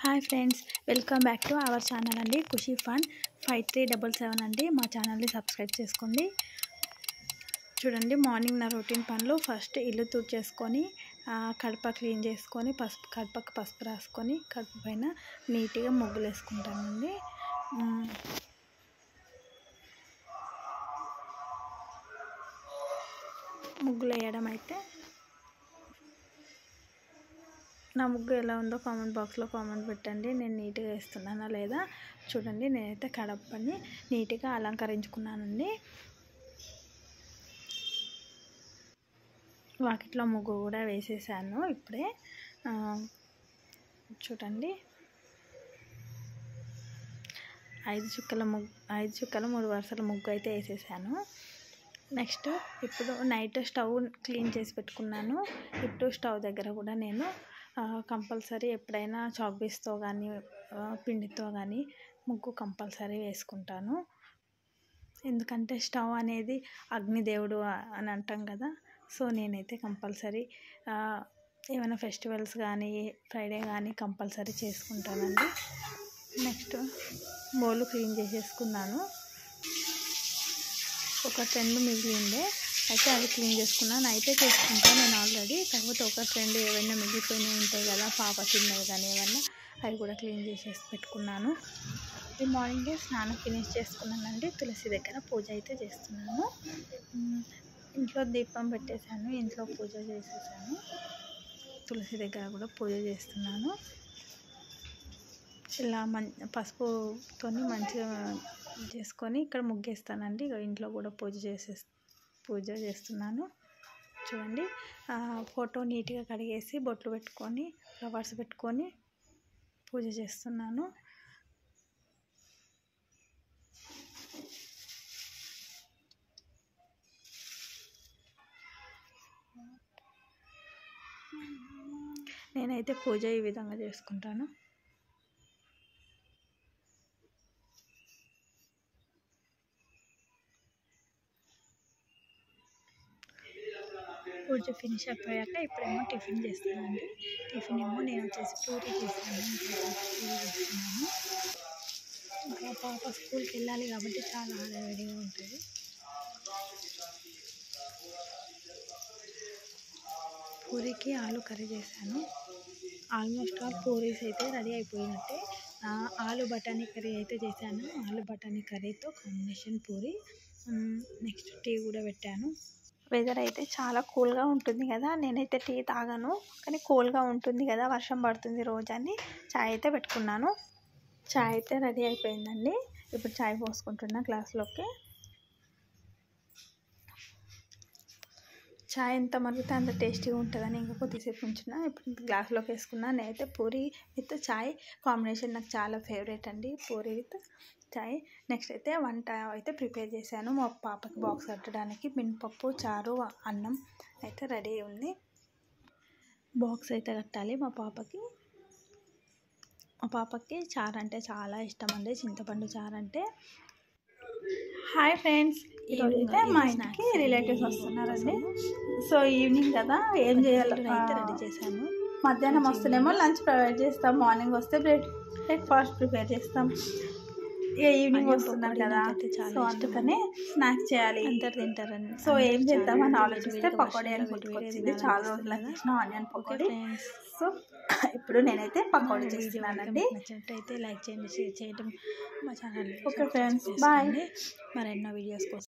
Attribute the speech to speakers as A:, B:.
A: Hi friends, welcome back to our channel అండి. ఖుషీ fun 5377 అండి. మా ఛానల్ని సబ్స్క్రైబ్ చేసుకోండి. చూడండి, మార్నింగ్ నా రొటీన్ పనులు. ఫస్ట్ ఇల్లు తుడిచేసుకొని కడప క్లీన్ చేసుకొని కడపకు పసుపు రాసుకొని కడప పైన నీట్గా ముగ్గులు వేసుకుంటానండి. ముగ్గులు వేయడం అయితే నా ముగ్గు ఎలా ఉందో కామెంట్ బాక్స్లో కామెంట్ పెట్టండి. నేను నీట్గా వేస్తున్నానా లేదా చూడండి. నేనైతే కడపని నీట్గా అలంకరించుకున్నానండి. వాకిట్లో ముగ్గు కూడా వేసేసాను ఇప్పుడే. చూడండి, 5 చుక్కల 3 వరుసల ముగ్గు అయితే వేసేసాను. నెక్స్ట్ ఇప్పుడు నైట్ స్టవ్ క్లీన్ చేసి పెట్టుకున్నాను. ఇప్పుడు స్టవ్ దగ్గర కూడా నేను కంపల్సరీ ఎప్పుడైనా చాక్ పీస్తో కానీ పిండితో కానీ ముగ్గు కంపల్సరీ వేసుకుంటాను. ఎందుకంటే స్టవ్ అనేది అగ్నిదేవుడు అని అంటాం కదా. సో నేనైతే కంపల్సరీ ఏమైనా ఫెస్టివల్స్ కానీ ఫ్రైడే కానీ కంపల్సరీ చేసుకుంటానండి. నెక్స్ట్ బౌల్ క్లీన్ చేసేసుకున్నాను. ఒక 2 మిగిలిండే అయితే అది క్లీన్ చేసుకున్నాను. అయితే చేసుకుంటాను నేను ఆల్రెడీ. కాకపోతే ఒక 2 ఏవైనా మిగిలిపోయినవి ఉంటాయి కదా, పాప చిన్నవి కానీ ఏమన్నా, అవి కూడా క్లీన్ చేసేసి పెట్టుకున్నాను. ఈ మార్నింగే స్నానం ఫినిష్ చేసుకున్నానండి. తులసి దగ్గర పూజ అయితే చేస్తున్నాను. ఇంట్లో దీపం పెట్టేశాను, ఇంట్లో పూజ చేసేసాను. తులసి దగ్గర కూడా పూజ చేస్తున్నాను. ఇలా పసుపుతో మంచిగా చేసుకొని ఇక్కడ ముగ్గేస్తానండి. ఇంట్లో కూడా పూజ చేస్తున్నాను. చూడండి, ఫోటో నీట్గా కడిగేసి బొట్లు పెట్టుకొని ఫ్లవర్స్ పెట్టుకొని పూజ చేస్తున్నాను. నేనైతే పూజ ఈ విధంగా చేసుకుంటాను. పూజ ఫినిష్ అయిపోయాక ఇప్పుడేమో టిఫిన్ చేస్తానండి. టిఫిన్ ఏమో నేను వచ్చేసి పూరి చేస్తాను. ఇంకా పాప స్కూల్కి వెళ్ళాలి కాబట్టి చాలా హడావిడిగా ఉంటుంది. పూరికి ఆలు కర్రీ చేశాను. ఆల్మోస్ట్ ఆల్ పూరీస్ అయితే రెడీ అయిపోయినట్టే. ఆలు బఠానీ కర్రీ అయితే చేశాను. ఆలు బఠానీ కర్రీతో కాంబినేషన్ పూరి. నెక్స్ట్ టీ కూడా పెట్టాను. వెదర్ అయితే చాలా కూల్గా ఉంటుంది కదా. నేనైతే టీ తాగను, కానీ కూల్గా ఉంటుంది కదా, వర్షం పడుతుంది రోజు అని చాయ్ అయితే పెట్టుకున్నాను. చాయ్ అయితే రెడీ అయిపోయిందండి. ఇప్పుడు చాయ్ పోసుకుంటున్నా గ్లాస్లోకి. చాయ్ ఎంత మరిగితే అంత టేస్టీగా ఉంటుందని ఇంకా కొద్దిసేపు ఉంచున్నా. ఇప్పుడు గ్లాస్లోకి వేసుకున్నా. నేనైతే పూరి విత్ చాయ్ కాంబినేషన్ నాకు చాలా ఫేవరెట్ అండి, పూరి విత్ చాయ్. నెక్స్ట్ అయితే వంట అయితే ప్రిపేర్ చేశాను. మా పాపకి బాక్స్ కట్టడానికి మినపప్పు, చారు, అన్నం అయితే రెడీ ఉంది. బాక్స్ అయితే కట్టాలి మా పాపకి చారు అంటే చాలా ఇష్టం అండి, చింతపండు చారు అంటే. హాయ్ ఫ్రెండ్స్, ఈరోజైతే మా ఇంటికి రిలేటివ్స్ వస్తున్నారండి. సో ఈవినింగ్ కదా, ఏం చేయాలి అయితే రెడీ చేశాను. మధ్యాహ్నం వస్తేనేమో లంచ్ ప్రొవైడ్ చేస్తాం, మార్నింగ్ వస్తే బ్రేక్ఫాస్ట్ ప్రిపేర్ చేస్తాం. ఈవినింగ్ వస్తున్నారు కదా, సో అందుకనే స్నాక్స్ చేయాలి, అందరు తింటారని. సో ఏం చేద్దామని ఆలోచిస్తే పకోడీ అని గుర్తుకొచ్చింది. చాలా రోజులు చేసిన ఆనియన్ పకోడీ. సో ఇప్పుడు నేనైతే పకోడీ చేస్తున్నానండి. నచ్చినట్టయితే లైక్ చేయండి, షేర్ చేయడం మా ఛానల్. Okay friends, bye. మరెన్నో వీడియోస్ కోసం